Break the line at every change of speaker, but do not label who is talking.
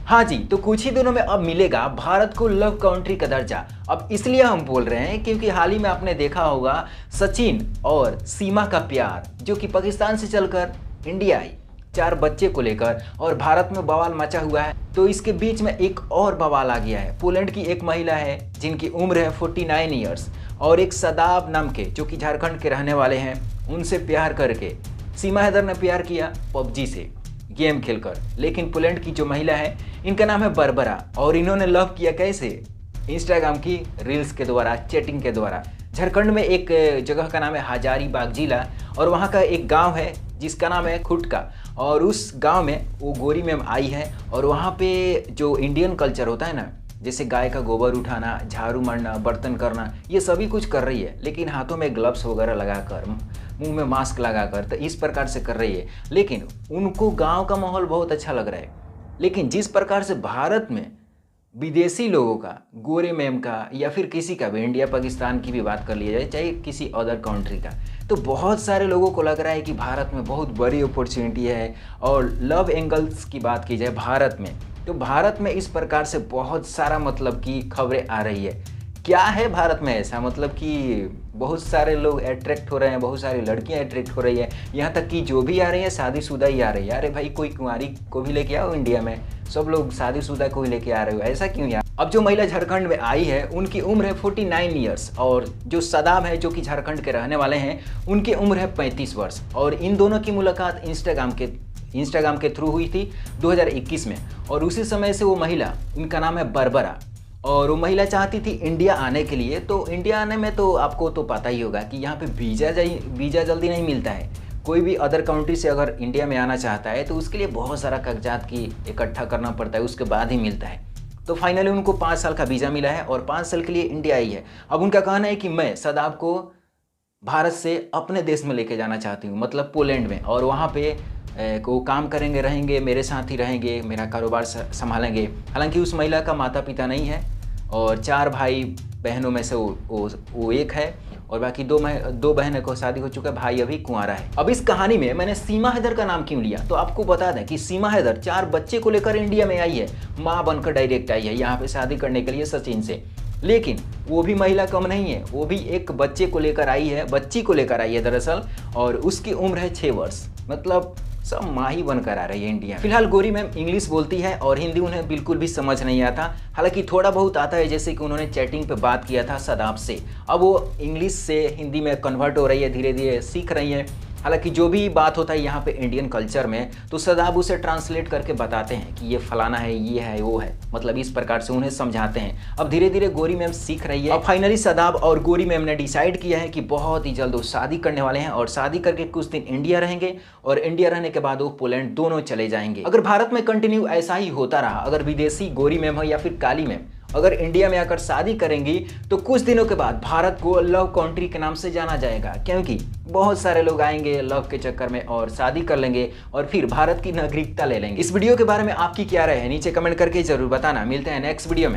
हाँ जी, तो कुछ ही दिनों में अब मिलेगा भारत को लव कंट्री का दर्जा। अब इसलिए हम बोल रहे हैं क्योंकि हाल ही में आपने देखा होगा सचिन और सीमा का प्यार, जो कि पाकिस्तान से चलकर इंडिया आई 4 बच्चे को लेकर, और भारत में बवाल मचा हुआ है। तो इसके बीच में एक और बवाल आ गया है। पोलैंड की एक महिला है जिनकी उम्र है 49 ईयर्स, और एक सदाब नाम के जो कि झारखंड के रहने वाले हैं, उनसे प्यार करके सीमा हैदर ने प्यार किया पबजी से गेम खेलकर। लेकिन पोलैंड की जो महिला है, इनका नाम है बरबरा, और इन्होंने लव किया कैसे? इंस्टाग्राम की रील्स के द्वारा, चैटिंग के द्वारा। झारखंड में एक जगह का नाम है हजारीबाग जिला, और वहाँ का एक गांव है जिसका नाम है खुटका, और उस गांव में वो गोरी मैम आई है। और वहाँ पे जो इंडियन कल्चर होता है ना, जैसे गाय का गोबर उठाना, झाड़ू मारना, बर्तन करना, ये सभी कुछ कर रही है, लेकिन हाथों में ग्लव्स वगैरह लगाकर, मुंह में मास्क लगाकर, तो इस प्रकार से कर रही है। लेकिन उनको गांव का माहौल बहुत अच्छा लग रहा है। लेकिन जिस प्रकार से भारत में विदेशी लोगों का, गोरे मैम का, या फिर किसी का भी, इंडिया पाकिस्तान की भी बात कर लिया जाए, चाहे किसी अदर कंट्री का, तो बहुत सारे लोगों को लग रहा है कि भारत में बहुत बड़ी अपॉर्चुनिटी है। और लव एंगल्स की बात की जाए भारत में, तो भारत में इस प्रकार से बहुत सारा मतलब की खबरें आ रही है। क्या है भारत में ऐसा, मतलब कि बहुत सारे लोग अट्रैक्ट हो रहे हैं, बहुत सारी लड़कियां अट्रैक्ट हो रही है, यहाँ तक कि जो भी आ रही है शादीशुदा ही आ रही है। अरे भाई, कोई कुंवारी को भी लेके आओ इंडिया में, सब लोग शादीशुदा को ही लेके आ रहे हो, ऐसा क्यों यार? अब जो महिला झारखंड में आई है उनकी उम्र है 49 ईयर्स, और जो सदाब है जो कि झारखंड के रहने वाले हैं, उनकी उम्र है 35 वर्ष। और इन दोनों की मुलाकात इंस्टाग्राम के थ्रू हुई थी 2021 में, और उसी समय से वो महिला, इनका नाम है बरबरा, और वो महिला चाहती थी इंडिया आने के लिए। तो इंडिया आने में तो आपको तो पता ही होगा कि यहाँ पे वीज़ा जल्दी नहीं मिलता है। कोई भी अदर कंट्री से अगर इंडिया में आना चाहता है तो उसके लिए बहुत सारा कागजात की इकट्ठा करना पड़ता है, उसके बाद ही मिलता है। तो फाइनली उनको 5 साल का वीज़ा मिला है और 5 साल के लिए इंडिया आई है। अब उनका कहना है कि मैं सदाब को भारत से अपने देश में लेके जाना चाहती हूँ, मतलब पोलैंड में, और वहाँ पे को काम करेंगे, रहेंगे, मेरे साथ ही रहेंगे, मेरा कारोबार संभालेंगे। हालांकि उस महिला का माता पिता नहीं है, और 4 भाई बहनों में से वो एक है, और बाकी 2 बहनों को शादी हो चुका है, भाई अभी कुंवारा है। अब इस कहानी में मैंने सीमा हैदर का नाम क्यों लिया, तो आपको बता दें कि सीमा हैदर 4 बच्चे को लेकर इंडिया में आई है, माँ बनकर डायरेक्ट आई है यहाँ पे शादी करने के लिए सचिन से। लेकिन वो भी महिला कम नहीं है, वो भी एक बच्ची को लेकर आई है दरअसल, और उसकी उम्र है 6 वर्ष। मतलब सब माँ ही बनकर आ रही है इंडिया। फिलहाल गोरी मैम इंग्लिश बोलती है और हिंदी उन्हें बिल्कुल भी समझ नहीं आता। हालांकि थोड़ा बहुत आता है, जैसे कि उन्होंने चैटिंग पे बात किया था सदाब से। अब वो इंग्लिश से हिंदी में कन्वर्ट हो रही है, धीरे धीरे सीख रही है। हालांकि जो भी बात होता है यहाँ पे इंडियन कल्चर में, तो सदाब उसे ट्रांसलेट करके बताते हैं कि ये फलाना है, ये है, वो है, मतलब इस प्रकार से उन्हें समझाते हैं। अब धीरे धीरे गोरी मैम सीख रही है। अब फाइनली सदाब और गोरी मैम ने डिसाइड किया है कि बहुत ही जल्द वो शादी करने वाले हैं, और शादी करके कुछ दिन इंडिया रहेंगे, और इंडिया रहने के बाद वो पोलैंड दोनों चले जाएंगे। अगर भारत में कंटिन्यू ऐसा ही होता रहा, अगर विदेशी गोरी मैम हो या फिर काली मैम अगर इंडिया में आकर शादी करेंगी, तो कुछ दिनों के बाद भारत को लव कंट्री के नाम से जाना जाएगा, क्योंकि बहुत सारे लोग आएंगे लव के चक्कर में और शादी कर लेंगे, और फिर भारत की नागरिकता ले लेंगे। इस वीडियो के बारे में आपकी क्या राय है, नीचे कमेंट करके जरूर बताना। मिलते हैं नेक्स्ट वीडियो में।